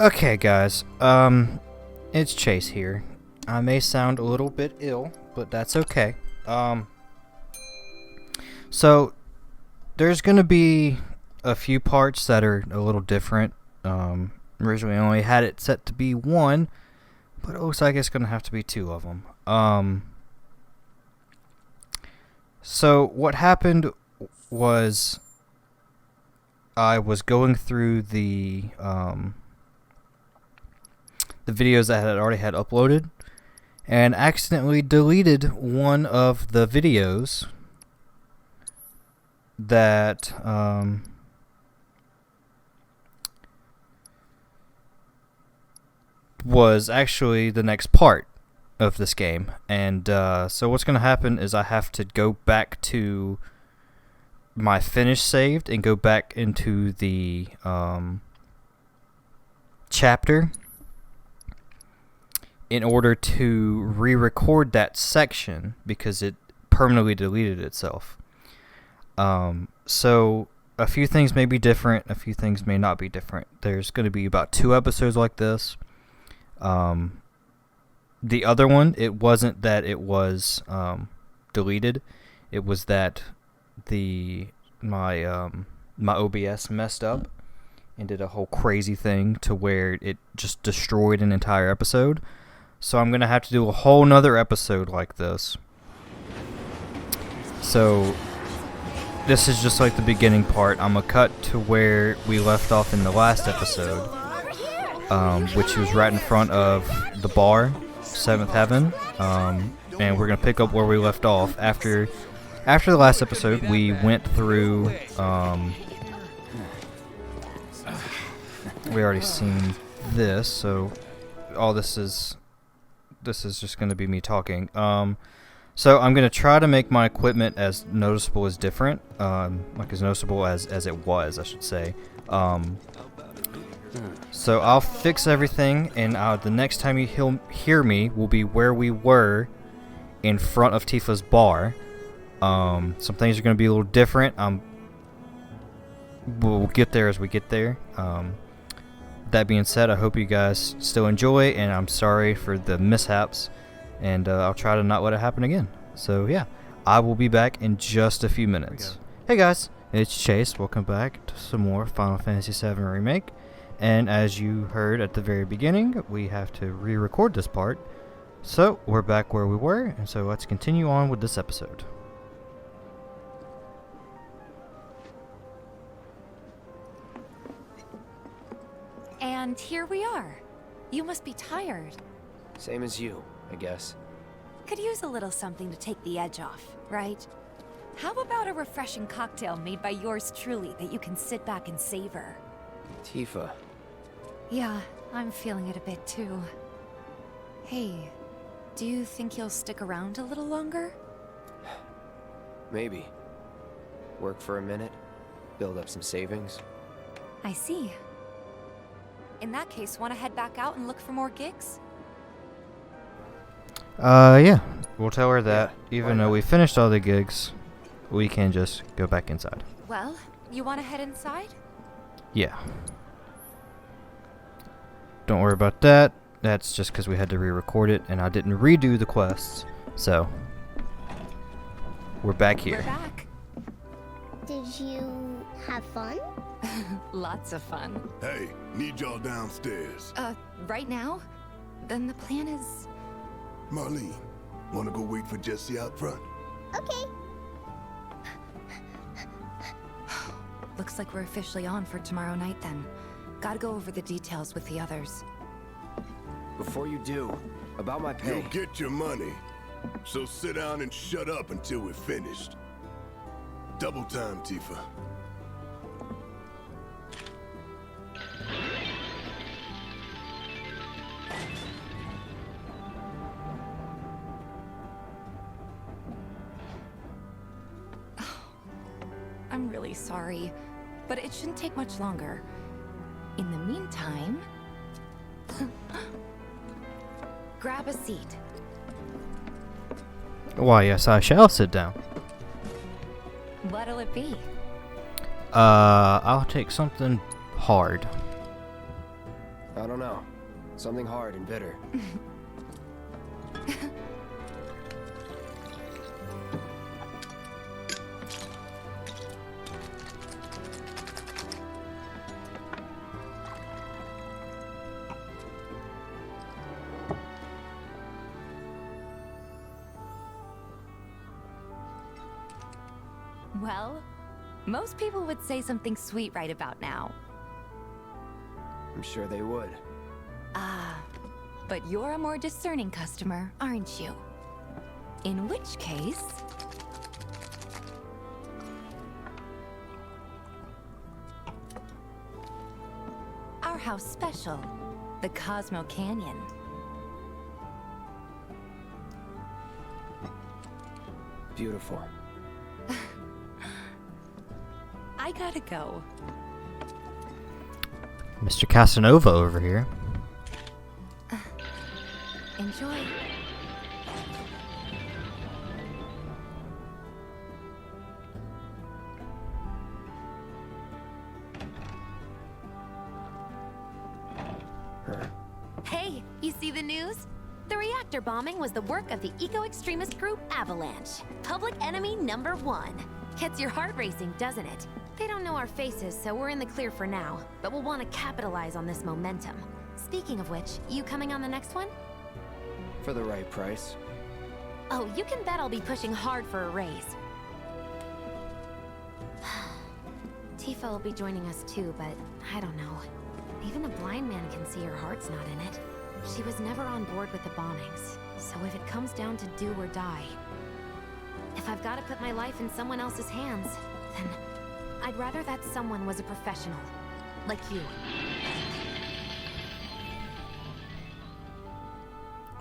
Okay, guys. It's Chase here. I may sound a little bit ill, but that's okay. So there's gonna be a few parts that are a little different. Originally I only had it set to be one, but it looks like it's gonna have to be two of them. So what happened was I was going through the videos that I had already had uploaded and accidentally deleted one of the videos that was actually the next part of this game. And so what's going to happen is I have to go back to my finish saved and go back into the chapter in order to re-record that section because it permanently deleted itself. So a few things may be different, a few things may not be different. There's going to be about 2 episodes like this. The other one, it wasn't that it was deleted. It was that my OBS messed up and did a whole crazy thing to where it just destroyed an entire episode. So I'm gonna have to do a whole nother episode like this. So this is just like the beginning part. I'm gonna cut to where we left off in the last episode, which was right in front of the bar, 7th Heaven, and we're gonna pick up where we left off. After the last episode, we went through. We already seen this, so all this is just gonna be me talking. So I'm gonna try to make my equipment as noticeable as different, like as noticeable as it was, I should say. So I'll fix everything, and the next time you hear me will be where we were in front of Tifa's bar. Some things are going to be a little different. We'll get there as we get there. That being said, I hope you guys still enjoy, and I'm sorry for the mishaps, and I'll try to not let it happen again. So yeah, I will be back in just a few minutes. Hey guys, it's Chase. Welcome back to some more Final Fantasy VII Remake. And as you heard at the very beginning, we have to re-record this part. So we're back where we were, and so let's continue on with this episode. And here we are. You must be tired. Same as you, I guess. Could use a little something to take the edge off, right? How about a refreshing cocktail made by yours truly that you can sit back and savor? Tifa. Yeah, I'm feeling it a bit too. Hey, do you think you'll stick around a little longer? Maybe. Work for a minute, build up some savings. I see. In that case, want to head back out and look for more gigs? Yeah. We'll tell her that even though we finished all the gigs, we can just go back inside. Well, you want to head inside? Yeah. Don't worry about that. That's just because we had to re-record it, and I didn't redo the quests. So, we're back here. We're back. Did you have fun? Lots of fun. Hey, need y'all downstairs. Right now? Then the plan is... Marlene, wanna go wait for Jessie out front? Okay. Looks like we're officially on for tomorrow night then. Gotta go over the details with the others. Before you do, about my pay. You'll get your money. So sit down and shut up until we're finished. Double time, Tifa. I'm really sorry, but it shouldn't take much longer. In the meantime... grab a seat. Why, yes, I shall sit down. What'll it be? I'll take something hard. I don't know. Something hard and bitter. Well, most people would say something sweet right about now. I'm sure they would. Ah, but you're a more discerning customer, aren't you? In which case... our house special, the Cosmo Canyon. Beautiful. I gotta go. Mr. Casanova over here. Enjoy. Hey, you see the news? The reactor bombing was the work of the eco-extremist group Avalanche. Public enemy #1. Gets your heart racing, doesn't it? They don't know our faces, so we're in the clear for now. But we'll want to capitalize on this momentum. Speaking of which, you coming on the next one? For the right price. Oh, you can bet I'll be pushing hard for a raise. Tifa will be joining us too, but I don't know. Even a blind man can see her heart's not in it. She was never on board with the bombings, so if it comes down to do or die, if I've got to put my life in someone else's hands, then I'd rather that someone was a professional, like you.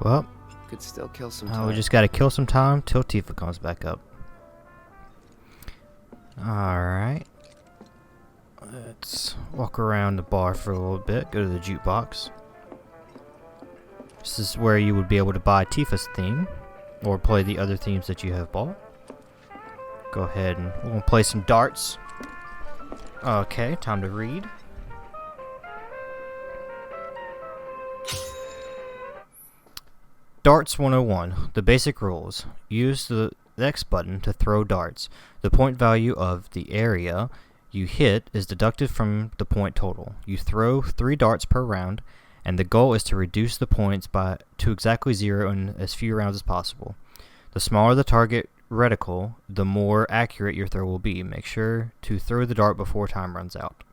Well, Could still kill some time. we just gotta kill some time till Tifa comes back up. Alright. Let's walk around the bar for a little bit, go to the jukebox. This is where you would be able to buy Tifa's theme, or play the other themes that you have bought. Go ahead and we'll play some darts. Okay, time to read. Darts 101. The basic rules. Use the X button to throw darts. The point value of the area you hit is deducted from the point total. You throw 3 darts per round, and the goal is to reduce the points to exactly 0 in as few rounds as possible. The smaller the target reticle, the more accurate your throw will be. Make sure to throw the dart before time runs out.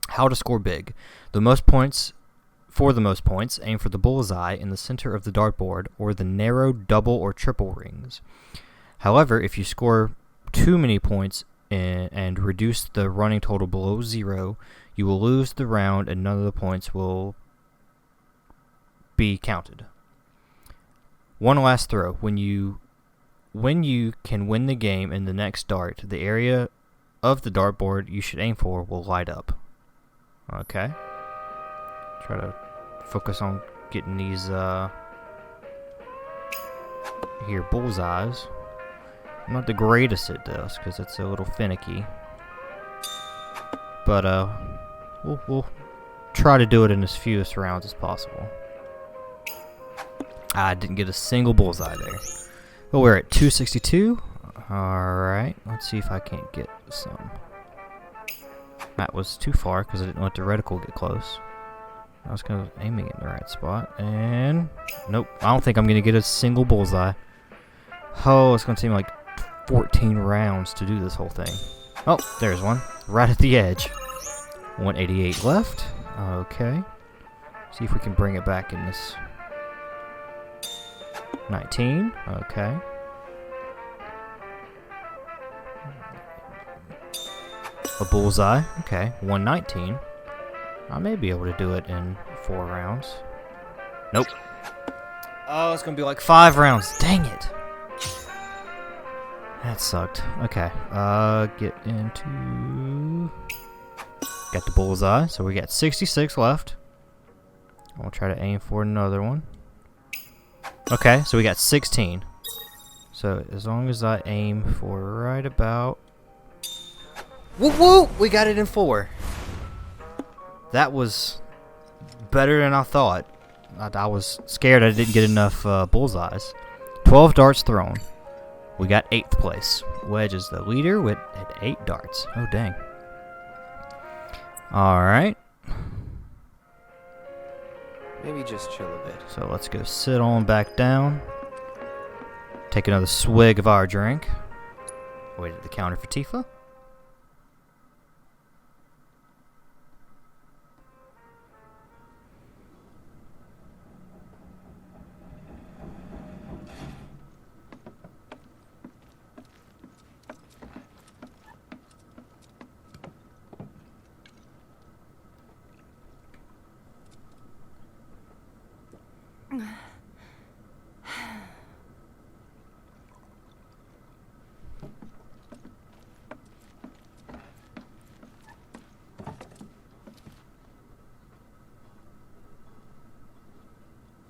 How to score big. For the most points, aim for the bullseye in the center of the dartboard or the narrow double or triple rings. However, if you score too many points and reduce the running total below 0, you will lose the round and none of the points will be counted. One last throw. When you can win the game in the next dart, the area of the dartboard you should aim for will light up. Okay. Try to focus on getting these bullseyes. I'm not the greatest at this because it's a little finicky, but we'll try to do it in as fewest rounds as possible. I didn't get a single bullseye there. But we're at 262. Alright, let's see if I can't get some. That was too far because I didn't let the reticle get close. I was kind of aiming it in the right spot, and nope, I don't think I'm going to get a single bullseye. Oh, it's going to take me like 14 rounds to do this whole thing. Oh, there's one, right at the edge. 188 left. Okay. See if we can bring it back in this. 19. Okay. A bullseye. Okay. 119. I may be able to do it in 4 rounds. Nope. Oh, it's gonna be like 5 rounds. Dang it. That sucked. Okay. Get into... Got the bullseye. So we got 66 left. I'll try to aim for another one. Okay, so we got 16. So as long as I aim for right about... Woo woo! We got it in 4. That was better than I thought. I was scared I didn't get enough bullseyes. 12 darts thrown. We got 8th place. Wedge is the leader with 8 darts. Oh, dang. Alright. Maybe just chill a bit. So let's go sit on back down. Take another swig of our drink. Wait at the counter for Tifa.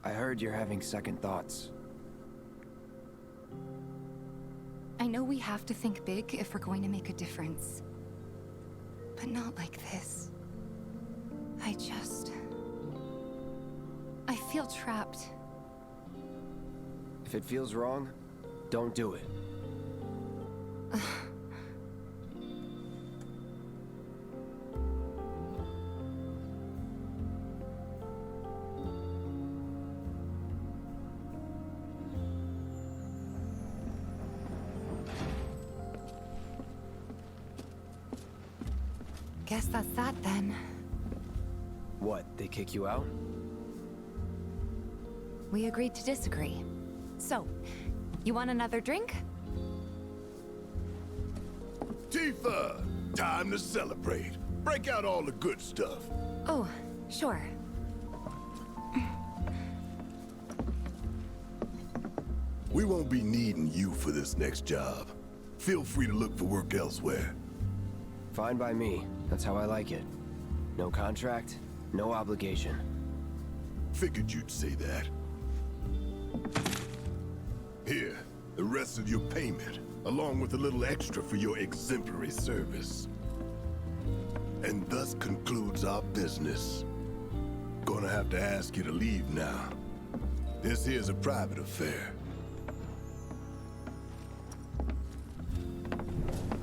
I heard you're having second thoughts. I know we have to think big if we're going to make a difference. But not like this. I feel trapped. If it feels wrong, don't do it. Guess that's that then. What, they kick you out? We agreed to disagree. So, you want another drink? Tifa! Time to celebrate. Break out all the good stuff. Oh, sure. We won't be needing you for this next job. Feel free to look for work elsewhere. Fine by me. That's how I like it. No contract, no obligation. Figured you'd say that. Here, the rest of your payment, along with a little extra for your exemplary service. And thus concludes our business. Gonna have to ask you to leave now. This here's a private affair.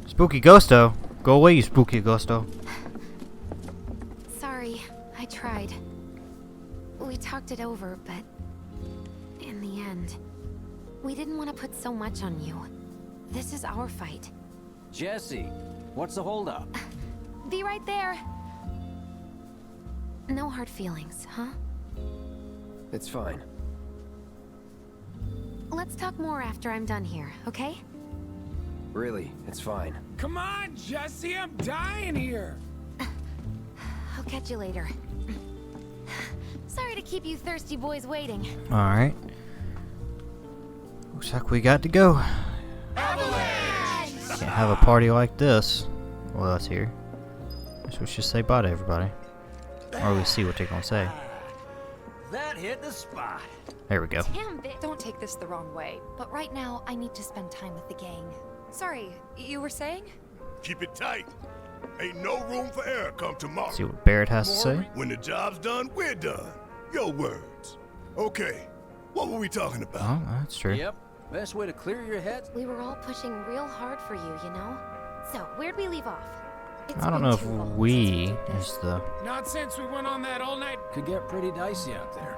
Spooky Ghosto. Go away, you spooky Ghosto. Sorry, I tried. We talked it over, but in the end, we didn't want to put so much on you. This is our fight. Jessie, what's the holdup? Be right there. No hard feelings, huh? It's fine. Let's talk more after I'm done here, okay? Really, it's fine. Come on, Jessie, I'm dying here. I'll catch you later. Sorry to keep you thirsty boys waiting. Alright. Looks like we got to go. Avalanche! Can't have a party like this. Well, that's here. Guess we should say bye to everybody. Or we see what they're gonna say. That hit the spot. There we go. Damn, Don't take this the wrong way, but right now I need to spend time with the gang. Sorry, you were saying? Keep it tight. Ain't no room for error come tomorrow. See what Barrett has to say. When the job's done, we're done. Your words. Okay, what were we talking about? Oh, that's true. Yep. Best way to clear your head. we were all pushing real hard for you, you know? So, where'd we leave off? I don't know if we is the... Not since we went on that all-night... Could get pretty dicey out there.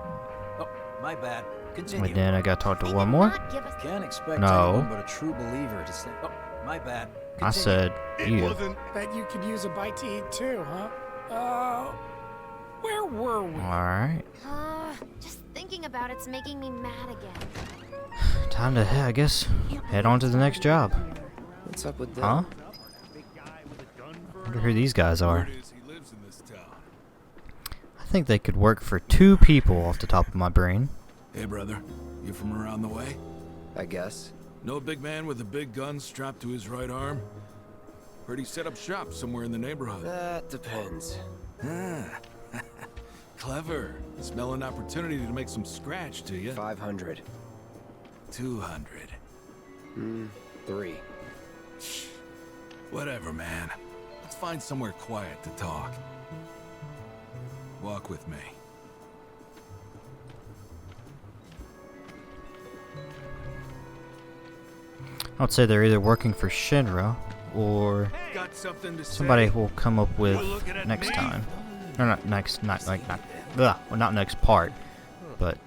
Oh, my bad. Continue. But then I gotta talk They to did one more. not give us- Can't expect No. anyone but a true believer to say. Oh, my bad. I Continue. said It you. wasn't. Bet you could use a bite to eat too, huh? Where were we? Alright. Just thinking about it's making me mad again. Time to, I guess, head on to the next job. What's up with that? Huh? Wonder who these guys are. I think they could work for 2 people off the top of my brain. Hey, brother. You from around the way? I guess. Know a big man with a big gun strapped to his right arm? Heard he set up shop somewhere in the neighborhood. That depends. Ah. Clever. Smell an opportunity to make some scratch, do you? 500. 200. 3. Whatever, man. Let's find somewhere quiet to talk. Walk with me. I would say they're either working for Shinra or Got something to somebody say? will come up with You're looking at next me? time. Or not next, well, not next part, but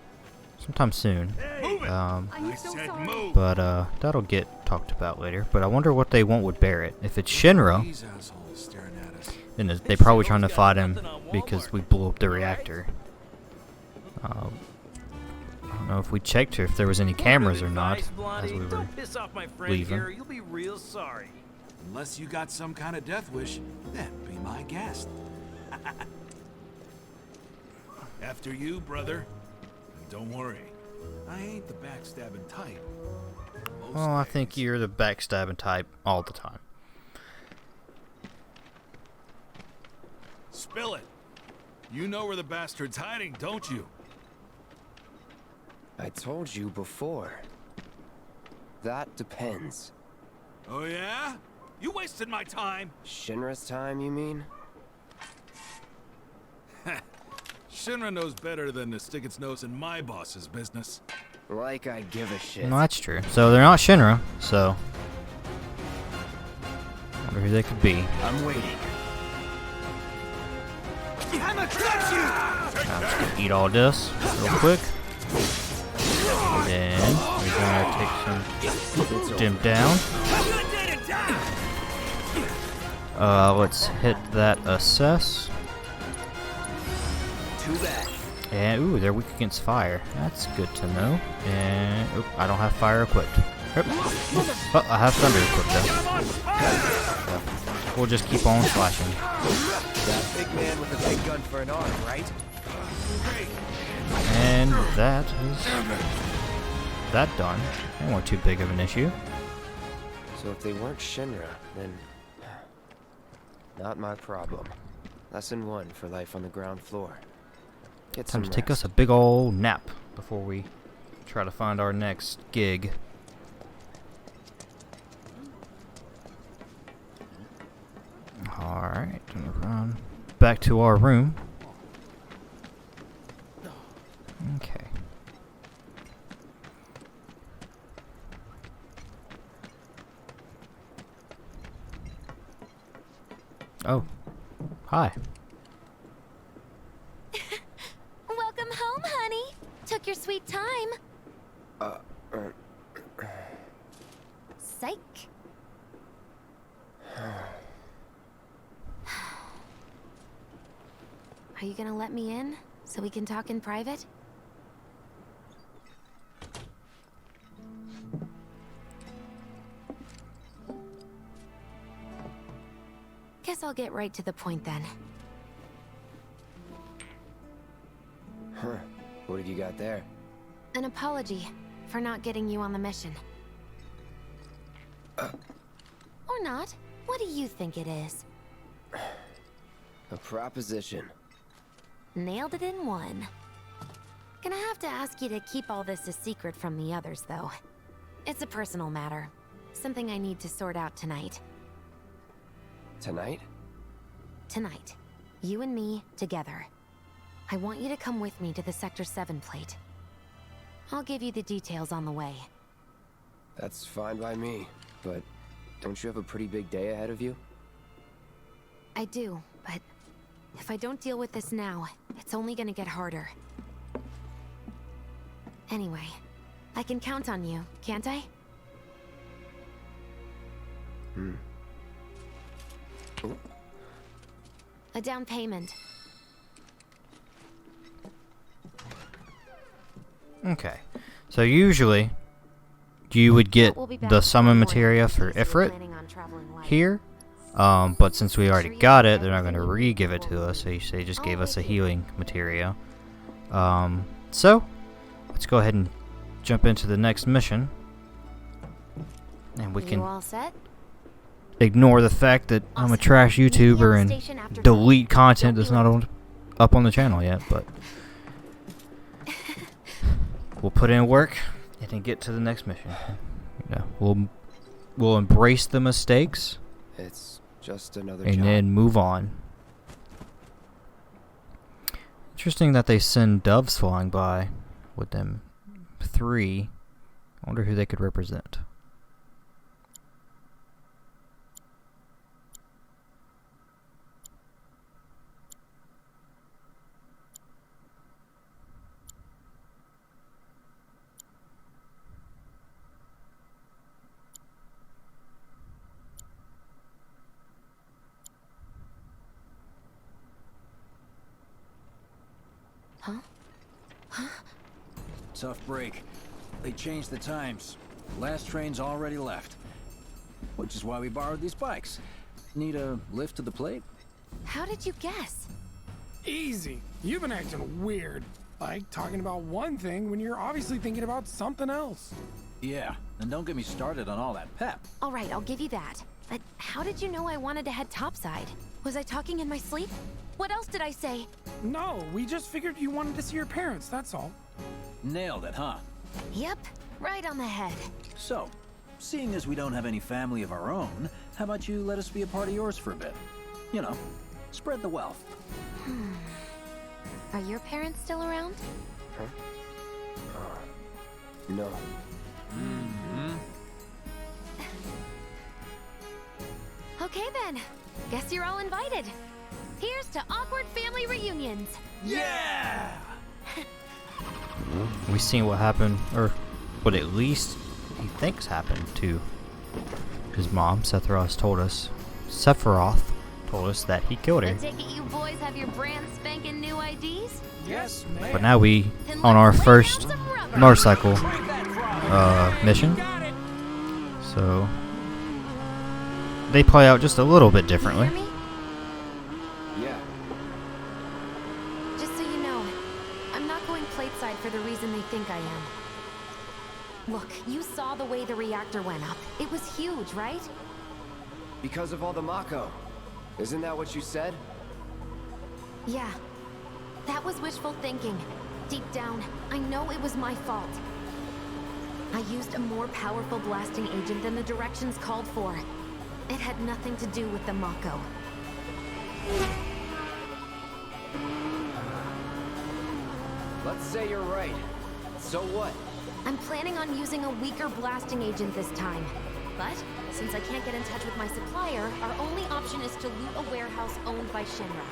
sometime soon. I said move. But that'll get talked about later. But I wonder what they want with Barrett. If it's Shinra, These assholes staring at us. then they probably trying to fight him because we blew up the reactor. I don't know if we checked if there was any cameras or not as we were Don't piss off my friend leaving. here. You'll be real sorry. Unless you got some kind of death wish, then be my guest. After you, brother. And don't worry, I ain't the backstabbing type. Most Well, I think days. you're the backstabbing type all the time. Spill it. You know where the bastard's hiding, don't you? I told you before. That depends. Oh yeah? You wasted my time. Shinra's time, you mean? Shinra knows better than to stick its nose in my boss's business. Like I give a shit. No, that's true. So they're not Shinra, so I wonder who they could be. I'm waiting. I'ma cut you! I'm just gonna eat all this real quick. And then we're gonna take some dim down. Let's hit that assess. Too bad. And ooh, they're weak against fire. That's good to know. And oop, I don't have fire equipped. Oop. Oh, I have thunder equipped though. So we'll just keep on slashing. That big man with a big gun for an arm, right? And that is that done. They weren't too big of an issue. So if they weren't Shinra, then not my problem. Lesson 1 for life on the ground floor. Get Time some to take us rest. a big ol' nap before we try to find our next gig. Alright, gonna run back to our room. Okay. Oh. Hi. Welcome home, honey. Took your sweet time. Psych. Are you gonna let me in so we can talk in private? Guess I'll get right to the point then. Huh. What have you got there? An apology for not getting you on the mission. Or not. What do you think it is? A proposition. Nailed it in one. Gonna have to ask you to keep all this a secret from the others, though. It's a personal matter. Something I need to sort out tonight. Tonight? Tonight. You and me, together. I want you to come with me to the Sector 7 plate. I'll give you the details on the way. That's fine by me, but don't you have a pretty big day ahead of you? I do, but if I don't deal with this now, it's only gonna get harder. Anyway, I can count on you, can't I? A down payment. Okay. So usually you would get We'll be back the tomorrow summon morning, materia in for case you were Ifrit planning on traveling light. here. But since we already got it, they're not going to re-give it to us. They just gave us a healing materia. So let's go ahead and jump into the next mission. And we You can all set? ignore the fact that I'm a trash YouTuber and delete content that's not up on the channel yet, but we'll put in work and then get to the next mission. You know, we'll embrace the mistakes It's just another and job. then move on. Interesting that they send doves flying by with them 3. I wonder who they could represent. Tough break. They changed the times. Last train's already left. Which is why we borrowed these bikes. Need a lift to the plate? How did you guess? Easy. You've been acting weird. Like talking about one thing when you're obviously thinking about something else. Yeah, and don't get me started on all that pep. All right, I'll give you that. But how did you know I wanted to head topside? Was I talking in my sleep? What else did I say? No, we just figured you wanted to see your parents, that's all. Nailed it, huh? Yep, right on the head. So, seeing as we don't have any family of our own, how about you let us be a part of yours for a bit? You know, spread the wealth. Are your parents still around? No. Okay then. Guess you're all invited. Here's to awkward family reunions. Yeah! We've seen what happened, or what at least he thinks happened to his mom. Sephiroth told us that he killed I her. take it you boys have your brand spanking new IDs? Yes, ma'am. But now we Then on our let's lay first down some rubber. motorcycle mission. Got it. So they play out just a little bit differently. You hear me? Yeah. Just so you know, I'm not going plateside for the reason they think I am. Look, you saw the way the reactor went up. It was huge, right? Because of all the mako. Isn't that what you said? Yeah. That was wishful thinking. Deep down, I know it was my fault. I used a more powerful blasting agent than the directions called for. It had nothing to do with the mako. Let's say you're right. So what? I'm planning on using a weaker blasting agent this time. But, since I can't get in touch with my supplier, our only option is to loot a warehouse owned by Shinra.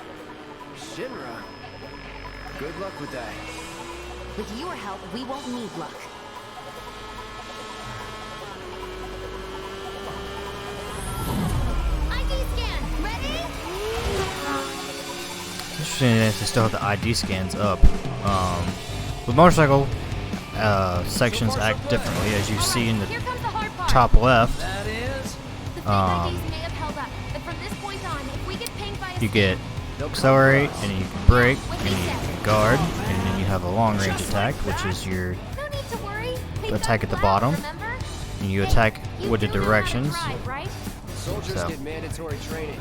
Shinra? Good luck with that. With your help, we won't need luck. ID scan, ready? Interesting that they still have the ID scans up. With motorcycle sections act differently, as you see in the Here comes the hard part. top left. That is... The fake IDs may have held up, but from this point on, if we get pinged by a You get They'll come accelerate, for us. and then you can brake, and then you can guard, and then you have a long range attack, which is your No need to worry. We attack at the don't bottom, laugh, remember? and you Hey, attack you with the do know how to directions. drive, right? Soldiers So. get mandatory training.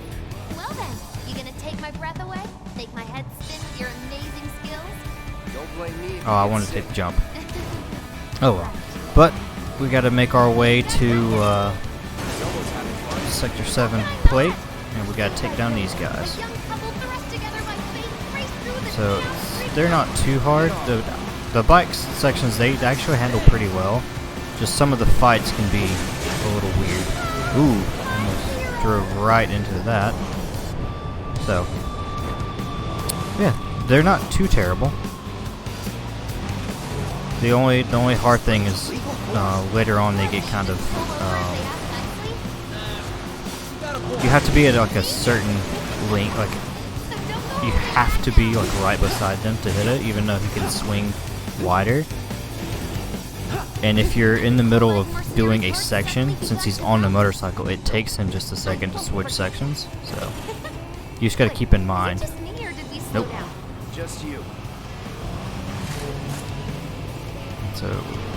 Well then, you gonna take my breath away? Make my head spin with your amazing skills? Don't blame me. if Oh, you I get wanted to sick. take the jump. Oh well. But we got to make our way to Someone's having fun. Sector 7 plate, and we got to take down these guys. A young couple thrust together by fate raced through the So chaos. they're not too hard. The bike sections they actually handle pretty well. Just some of the fights can be a little weird. Ooh, almost drove right into that. So yeah, they're not too terrible. The only hard thing is later on they get kind of you have to be at like a certain length, like you have to be like right beside them to hit it, even though he can swing wider. And if you're in the middle of doing a section, since he's on the motorcycle, it takes him just a second to switch sections. So you just got to keep in mind. Just me, or did we slow Nope. down? Just you. So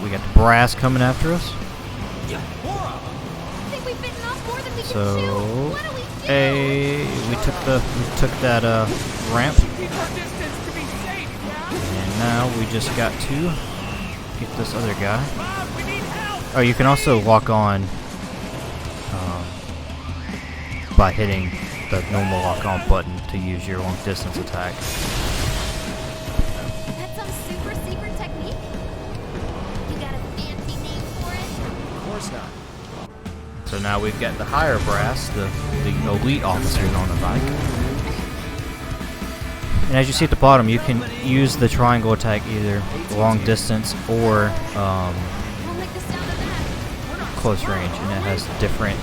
we got the brass coming after us. I think we've bitten off more than we can So chew. What do we do? we took that ramp, Keep our distance to be safe, yeah? and now we just got to get this other guy. Mom, we need help! Oh, you can also lock on by hitting the normal lock on button to use your long distance attack. That's some super secret technique? You got a fancy name for it? Of course not. So now we've got the higher brass, the elite officers on the bike. And as you see at the bottom, you can use the triangle attack either long distance or We'll make the sound of that. close range, and it has different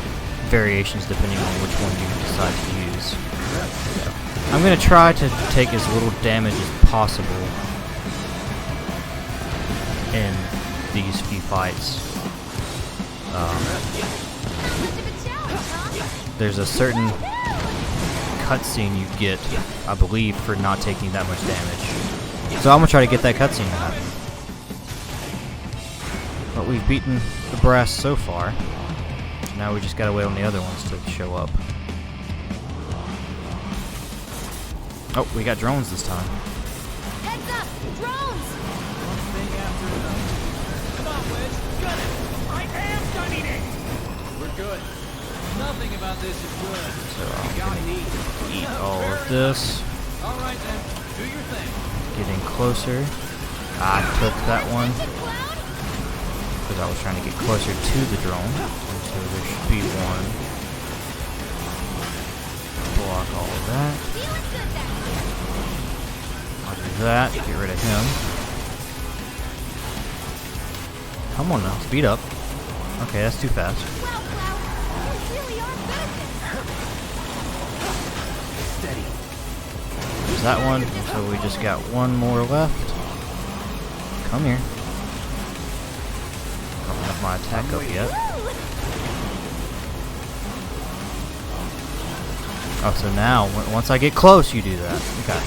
variations depending on which one you decide to use. So, I'm going to try to take as little damage as possible in these few fights. There's a certain cutscene you get, I believe, for not taking that much damage. So I'm gonna try to get that cutscene to happen. But we've beaten the brass so far. Now we just gotta wait on the other ones to show up. Oh, we got drones this time. Heads up! Drones! One thing after another. Come on, Wedge, gun it! I am gunning it! We're good. Nothing about this is good. So I'm gonna eat all of this. All right then, do your thing. Getting closer. I took that one because I was trying to get closer to the drone. So there should be one. Block all of that. I'll do that. Get rid of him. Come on now, speed up. Okay, that's too fast. There's that one. So we just got one more left. Come here. Don't have my attack up yet. Oh, so now, once I get close, you do that. Okay.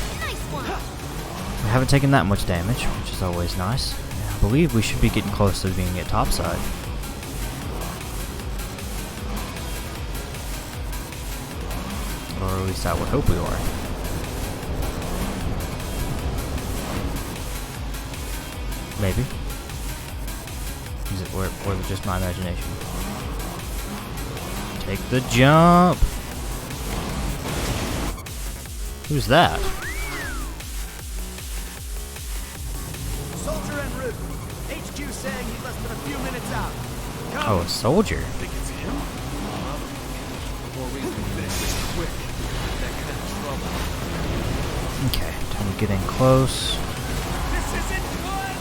We haven't taken that much damage, which is always nice. I believe we should be getting close to being at topside. Or at least I would hope we are. Maybe. Is it, or is it just my imagination? Take the jump! Who's that? Soldier en route. HQ saying he's less than a few minutes out. Come. Oh, a soldier. Think it's him? More reason to finish this quick. That could have trouble. Okay, time to get in close. This isn't good.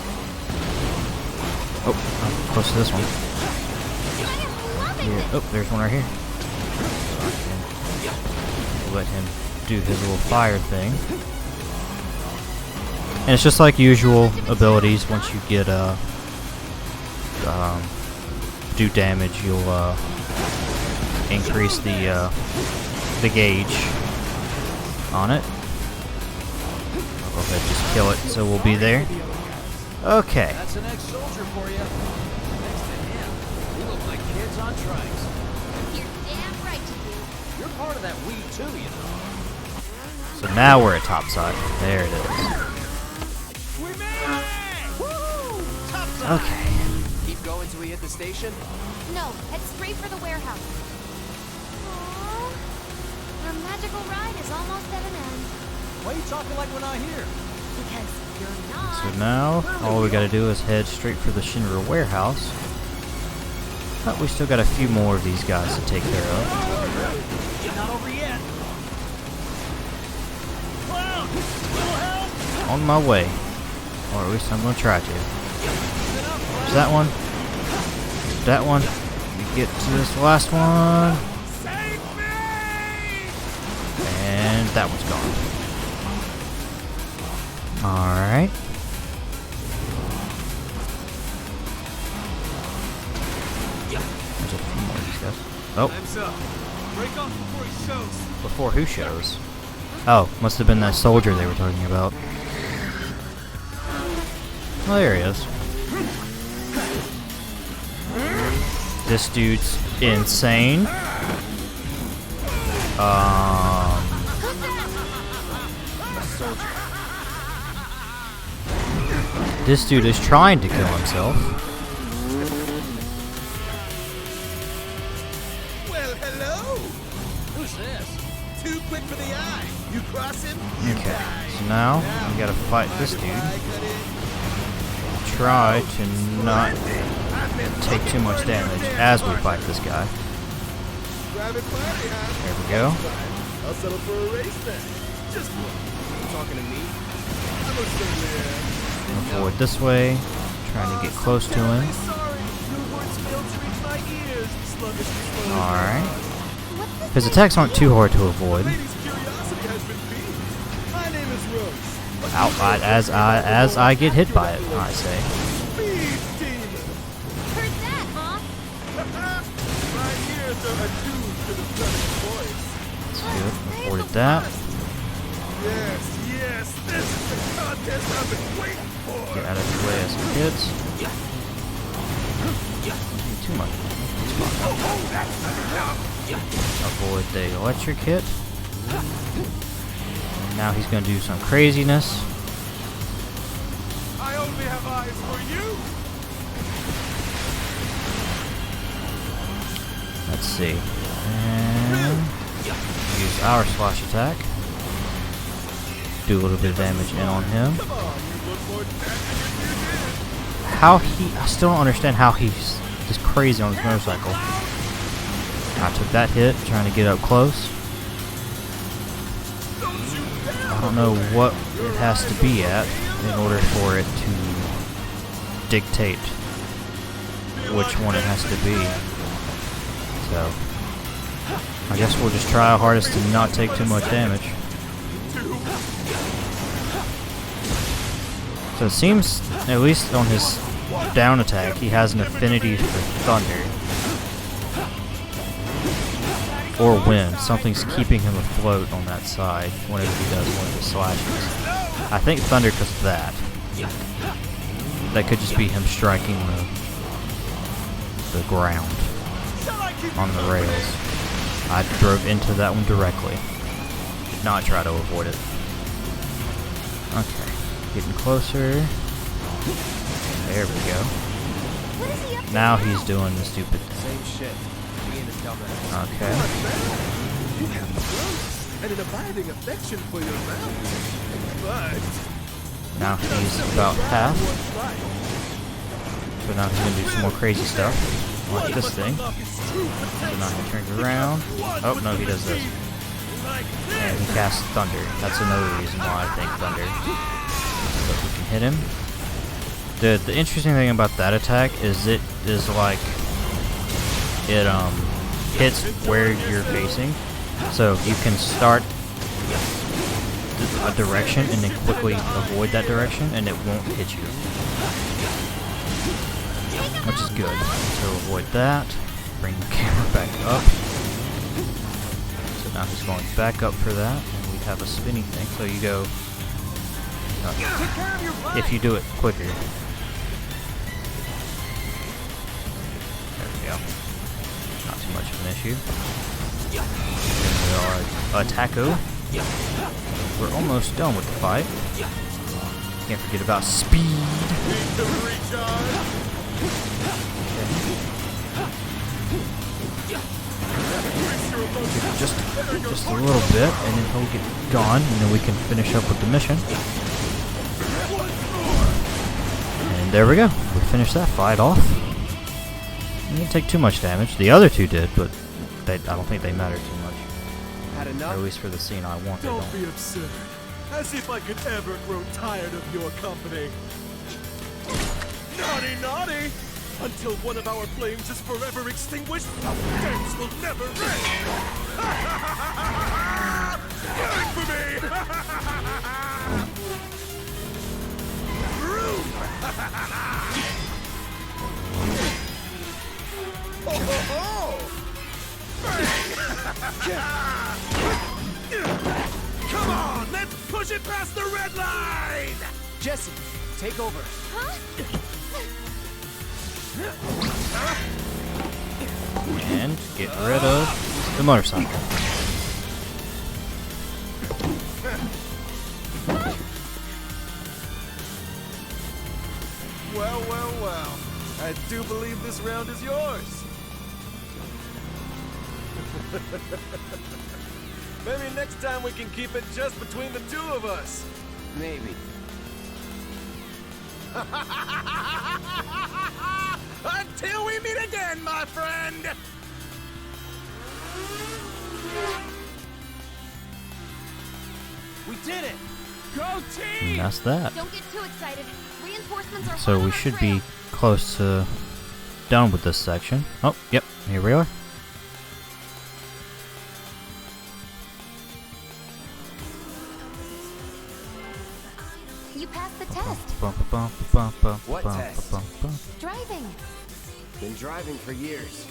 Oh, I'm close to this one. Here. Oh, there's one right here. We'll let him do his little fire thing. And it's just like usual abilities. Once you get do damage, you'll increase the gauge on it. I'll go ahead and just kill it, so we'll be there. Okay. That's an ex-soldier for you. Next to him, we look like kids on trikes. You're damn right you do. You're part of that we too, you know. So now we're at topside. There it is. We made it! Woo! Top side. Okay. Keep going till we hit the station. No, head straight for the warehouse. Aww. Our magical ride is almost at an end. Why are you talking like we're not here? Because you're not. So now, all we gotta do is head straight for the Shinra warehouse. But we still got a few more of these guys to take care of. You're not over yet. Clown, little help. On my way. Or at least I'm gonna try to. There's that one. There's that one. We get to this last one. Save me! And that one's gone. Alright. There's a few more of these guys. Oh. Time's up. Break off before he shows. Before who shows? Oh, must have been that soldier they were talking about. Oh, there he is. This dude's insane. This dude is trying to kill himself. Well, hello. Who's this? Too quick for the eye. You cross him, you Okay, die. so now we gotta fight this dude. Try to not take too much damage as we fight this guy. There we go. I'll settle for a race then. Just one. You talking to me? I'm a silly. Avoid this way. Trying to get close to him. Alright. His attacks aren't too hard to avoid. As I get hit by it, I say. Spirits are attuned to the Predator's voice. That's good. Avoided that. Yes, yes, this is the contest I've been waiting for. Get out of the way as kids. Too much. Avoid the electric hit. And now he's going to do some craziness. I only have eyes for you. Let's see. And use our slash attack. Do a little bit of damage in on him. Come on, you look more deadly than you did. How I still don't understand how he's just crazy on his motorcycle. I took that hit, trying to get up close. I don't know what it has to be at in order for it to dictate which one it has to be. So, I guess we'll just try our hardest to not take too much damage. So it seems, at least on his down attack, he has an affinity for thunder. Or wind. Something's keeping him afloat on that side whenever he does one of his slashes. I think thunder because of that. That could just be him striking the ground on the rails. I drove into that one directly. Did not try to avoid it. Okay. Getting closer. There we go. Now he's doing the stupid thing. Same shit. Okay. You have close and an abiding affection for your mouth. But Now he's about half. So now he's gonna do some more crazy stuff. Like this thing. So now he turns around. Oh no, he does this. And he casts thunder. That's another reason why I think thunder. So we can hit him. The interesting thing about that attack is it is like it hits where you're facing. So you can start a direction and then quickly avoid that direction and it won't hit you. Which is good. So avoid that. Bring the camera back up. So now he's going back up for that. And we have a spinny thing. So you go... if you do it quicker. There we go. Not too much of an issue. Then we are Attacko. We're almost done with the fight. Can't forget about speed. Just a little bit, and then he'll get gone, and then we can finish up with the mission. And there we go. We finished that fight off. Didn't take too much damage. The other two did, but I don't think they matter too much. Or at least for the scene I want. Don't be absurd. As if I could ever grow tired of your company. Naughty, naughty! Until one of our flames is forever extinguished, our games will never end! Wait for me! Ho ho ho! Come on, let's push it past the red line! Jessie, take over. And get rid of the motorcycle. Well, well, well. I do believe this round is yours. Maybe next time we can keep it just between the two of us. Maybe. Until we meet again, my friend! We did it! Go team! And that's that. Don't get too excited. Reinforcements are So hot on we our should trail. be close to done with this section. Oh, yep, here we are. You passed the test. What test? Driving. Been driving for years.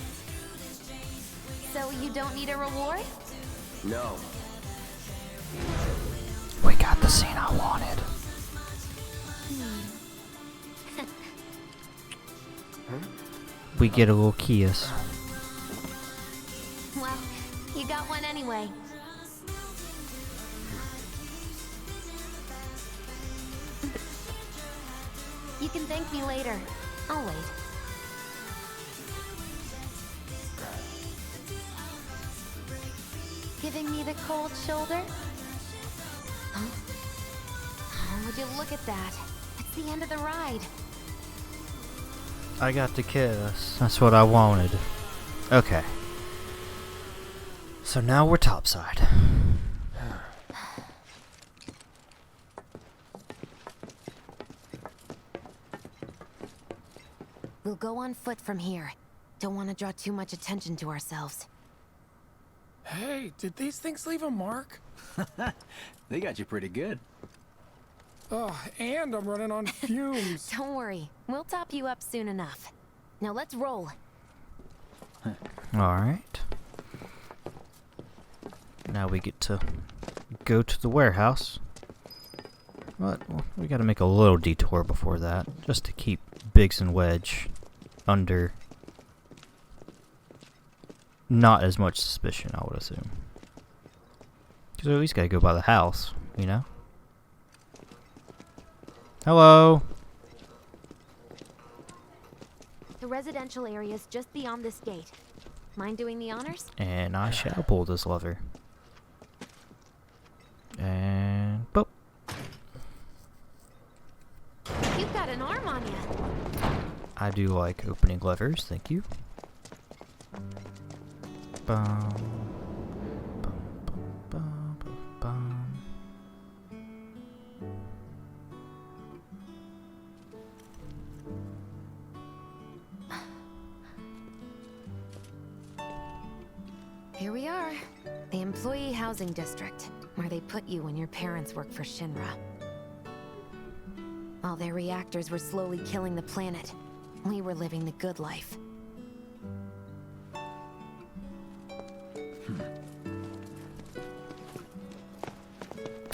So you don't need a reward? No. We got the scene I wanted. We get a little kiss. Well, you got one anyway. You can thank me later. I'll wait. Giving me the cold shoulder? Huh? Oh, would you look at that? It's the end of the ride. I got the kiss. That's what I wanted. Okay. So now we're topside. We'll go on foot from here. Don't want to draw too much attention to ourselves. Hey, did these things leave a mark? They got you pretty good. Oh, and I'm running on fumes. Don't worry, we'll top you up soon enough. Now let's roll. Alright. Now we get to go to the warehouse. But we gotta make a little detour before that, just to keep Biggs and Wedge under not as much suspicion, I would assume. Because we at least gotta go by the house, you know? Hello! The residential area is just beyond this gate. Mind doing the honors? And I shall pull this lever. And boop. You've got an arm on you. I do like opening levers, thank you. Bum, bum, bum, bum, bum, bum. Here we are. The employee housing district, where they put you when your parents work for Shinra. While their reactors were slowly killing the planet, we were living the good life.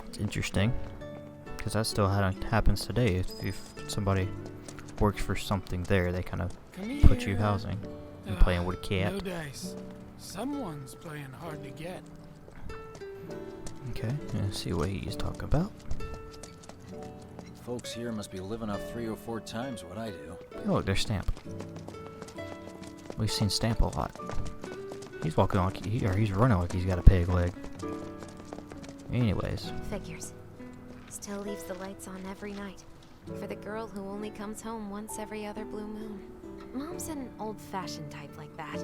It's interesting, because that still happens today. If somebody works for something there, they kind of put you housing and playing with a cat. No dice. Someone's playing hard to get. Okay, let's see what he's talking about. Folks here must be living off 3 or 4 times what I do. Oh, look, there's Stamp. We've seen Stamp a lot. He's walking like he's running like he's got a peg leg. Anyways. Figures. Still leaves the lights on every night. For the girl who only comes home once every other blue moon. Mom's an old-fashioned type like that.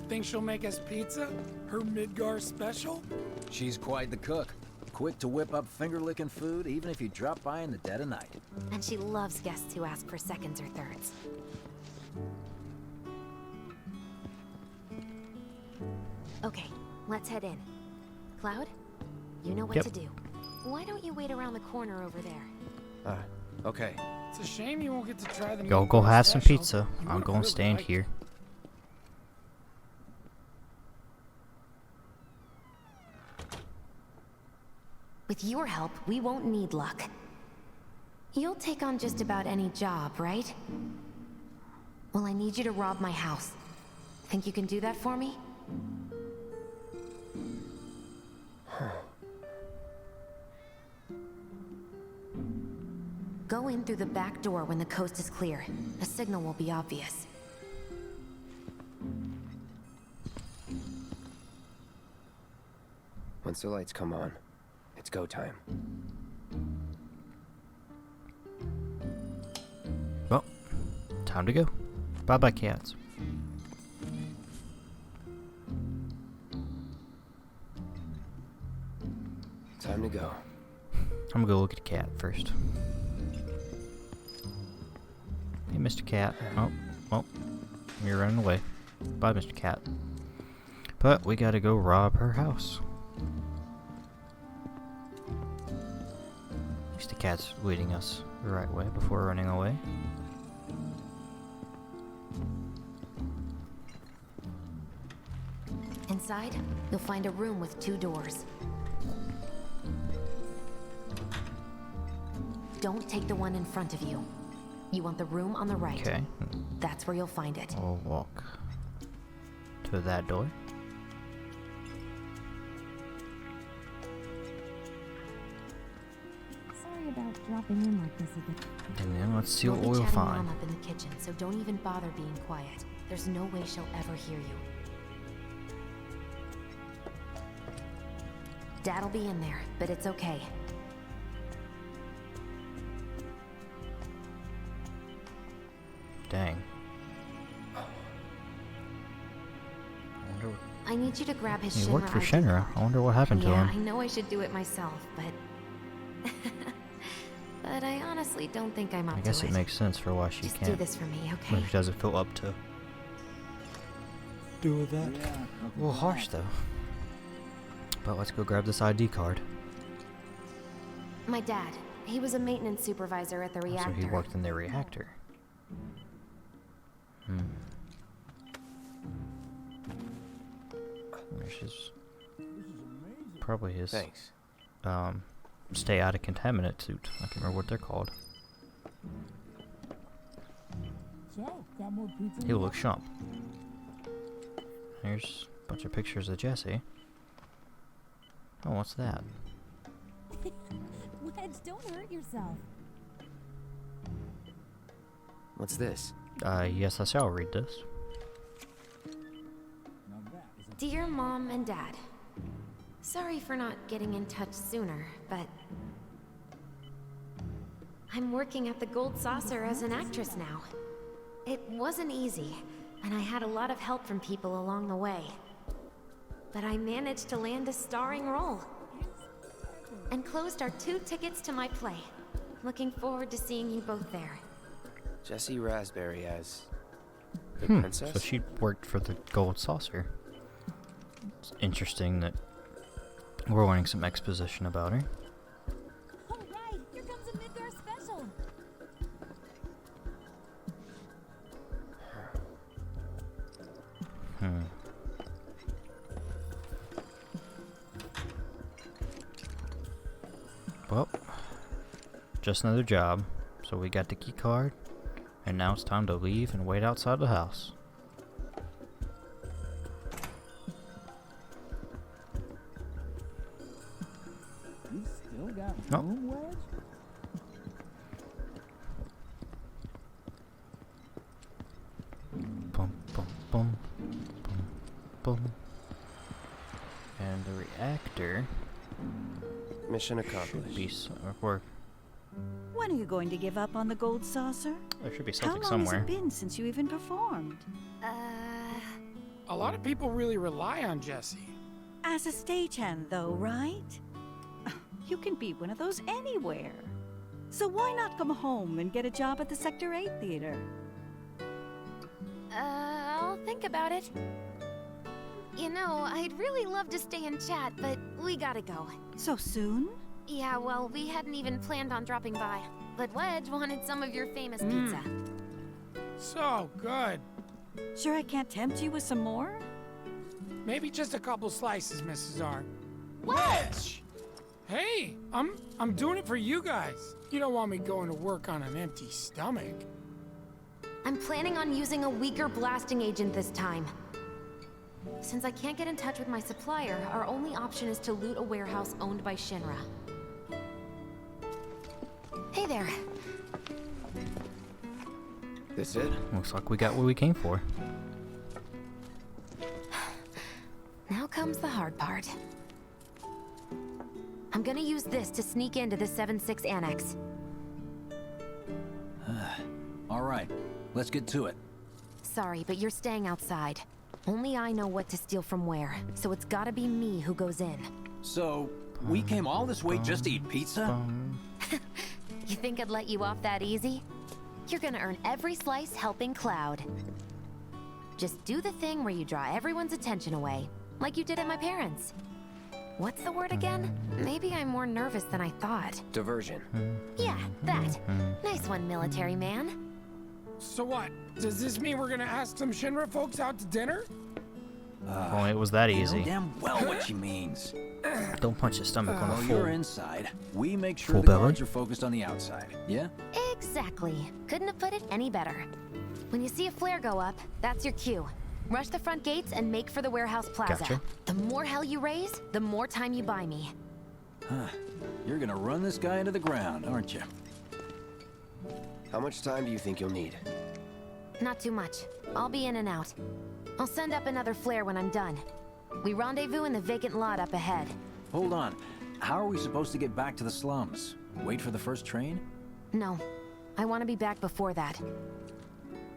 Think she'll make us pizza? Her Midgar special? She's quite the cook. Quick to whip up finger-licking food, even if you drop by in the dead of night. And she loves guests who ask for seconds or thirds. Okay, let's head in. Cloud, you know what to do. Why don't you wait around the corner over there? Okay. It's a shame you won't get to try the Go Midgar have some special. pizza. You I'm would've gonna really stand liked here. it. With your help, we won't need luck. You'll take on just about any job, right? Well, I need you to rob my house. Think you can do that for me? Go in through the back door when the coast is clear. A signal will be obvious. Once the lights come on, it's go time. Well, time to go. Bye-bye, cats. Time to go. I'm gonna go look at the cat first. Hey, Mr. Cat. Oh, you're running away. Bye, Mr. Cat. But we gotta go rob her house. At least the cat's leading us the right way before running away. Inside, you'll find a room with 2 doors. Don't take the one in front of you. You want the room on the right. Okay. That's where you'll find it. We'll walk to that door. Sorry about dropping in like this again. And then let's see what We'll we'll be chatting find. Mom up in the kitchen, so don't even bother being quiet. There's no way she'll ever hear you. Dad'll be in there, but it's okay. Dang. I need you to grab his He Shinra worked for ID Shinra. card. I wonder what happened to Yeah, him. I know I should do it myself, but... but I honestly don't think I'm up to it. I guess it makes sense for why she Just can't. do this for me, okay? When she doesn't feel up to doing that. Yeah, A little harsh though. But let's go grab this ID card. My dad, he was a maintenance supervisor at the So reactor. he worked in the reactor. There's his, probably his Thanks. stay out of contaminant suit. I can't remember what they're called. He looks chump. Here's a bunch of pictures of Jessie. Oh, what's that? Wedge, don't hurt yourself. What's this? Yes, I shall read this. Dear Mom and Dad, sorry for not getting in touch sooner, but I'm working at the Gold Saucer as an actress now. It wasn't easy, and I had a lot of help from people along the way. But I managed to land a starring role. Enclosed are 2 tickets to my play. Looking forward to seeing you both there. Jessie Rasberry as the So princess? she worked for the Gold Saucer. It's interesting that we're learning some exposition about her. All right, here comes a Midgar special. Well, just another job. So we got the key card, and now it's time to leave and wait outside the house. You still got Nope. room, Wedge? Bum, bum, bum, bum, bum. And the reactor Mission should accomplished. be or When are you going to give up on the Gold Saucer? there should be How something long somewhere. has it been since you even performed? A lot of people really rely on Jessie. As a stagehand, though, right? You can be one of those anywhere. So why not come home and get a job at the Sector 8 theater? I'll think about it. You know, I'd really love to stay and chat, but we gotta go. So soon? Yeah, well, we hadn't even planned on dropping by. But Wedge wanted some of your famous pizza. So good. Sure I can't tempt you with some more? Maybe just a couple slices, Mrs. R. Wedge! Hey, I'm doing it for you guys. You don't want me going to work on an empty stomach. I'm planning on using a weaker blasting agent this time. Since I can't get in touch with my supplier, our only option is to loot a warehouse owned by Shinra. Hey there. This it? Looks like we got what we came for. Now comes the hard part. I'm gonna use this to sneak into the 7-6 annex. All right, let's get to it. Sorry, but you're staying outside. Only I know what to steal from where, so it's gotta be me who goes in. So, we came all this way just to eat pizza? You think I'd let you off that easy? You're gonna earn every slice helping Cloud. Just do the thing where you draw everyone's attention away, like you did at my parents'. What's the word again? Maybe I'm more nervous than I thought. Diversion. Yeah, that. Nice one, military man. So what? Does this mean we're gonna ask some Shinra folks out to dinner? If only it was that You easy. know damn well what she means. Don't punch his stomach on the While full. you're inside, we make sure full the belly? guards are focused on the outside. Yeah? Exactly. Couldn't have put it any better. When you see a flare go up, that's your cue. Rush the front gates and make for the warehouse plaza. Gotcha. The more hell you raise, the more time you buy me. Huh. You're gonna run this guy into the ground, aren't you? How much time do you think you'll need? Not too much. I'll be in and out. I'll send up another flare when I'm done. We rendezvous in the vacant lot up ahead. Hold on. How are we supposed to get back to the slums? Wait for the first train? No. I want to be back before that.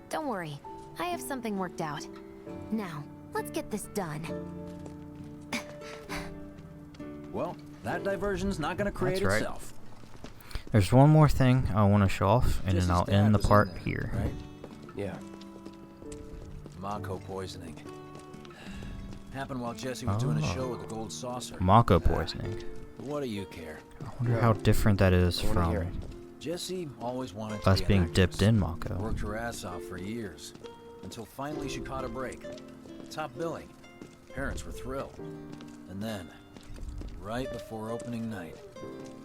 Don't worry. I have something worked out. Now, let's get this done. Well, that diversion's not gonna create That's right. itself. There's one more thing I want to show off, and Jessie's then I'll dad end the was in part there, here. Right? Yeah. Mako poisoning. Happened while Jessie was doing a Oh. show at the Gold Saucer. Mako poisoning. What do you care? I wonder how different that is I wanna hear from Jessie always wanted to us be an being actress. dipped in Mako. Worked her ass off for years, until finally she caught a break. Top billing. Parents were thrilled. And then, right before opening night,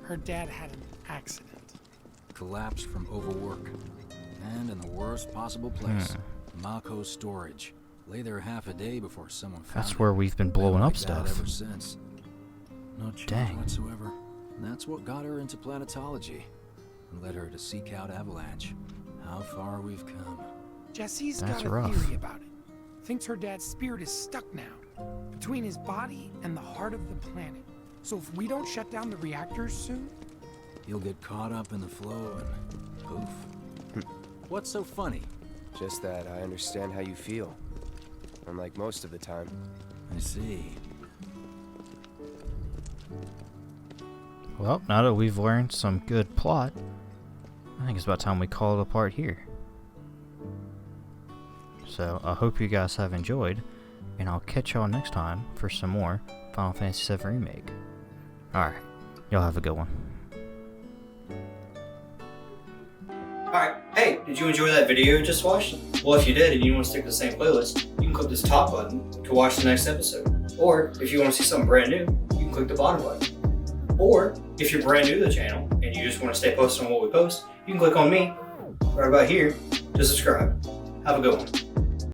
Her dad had an accident. collapsed from overwork. And in the worst possible place, Mako's storage. Lay there half a day before someone found That's it. where we've been blowing Been up like that stuff. ever since. No change Dang. whatsoever. And that's what got her into planetology. And led her to seek out Avalanche. How far we've come. Jessie's That's got a rough. theory about it. Thinks her dad's spirit is stuck now, between his body and the heart of the planet. So if we don't shut down the reactors soon, You'll get caught up in the flow and poof. What's so funny? Just that I understand how you feel. Unlike most of the time. I see. Well, now that we've learned some good plot, I think it's about time we call it a part here. So, I hope you guys have enjoyed, and I'll catch y'all next time for some more Final Fantasy VII Remake. Alright, y'all have a good one. Alright, hey, did you enjoy that video you just watched? Well, if you did and you want to stick to the same playlist, you can click this top button to watch the next episode. Or, if you want to see something brand new, you can click the bottom button. Or, if you're brand new to the channel and you just want to stay posted on what we post, you can click on me, right about here, to subscribe. Have a good one.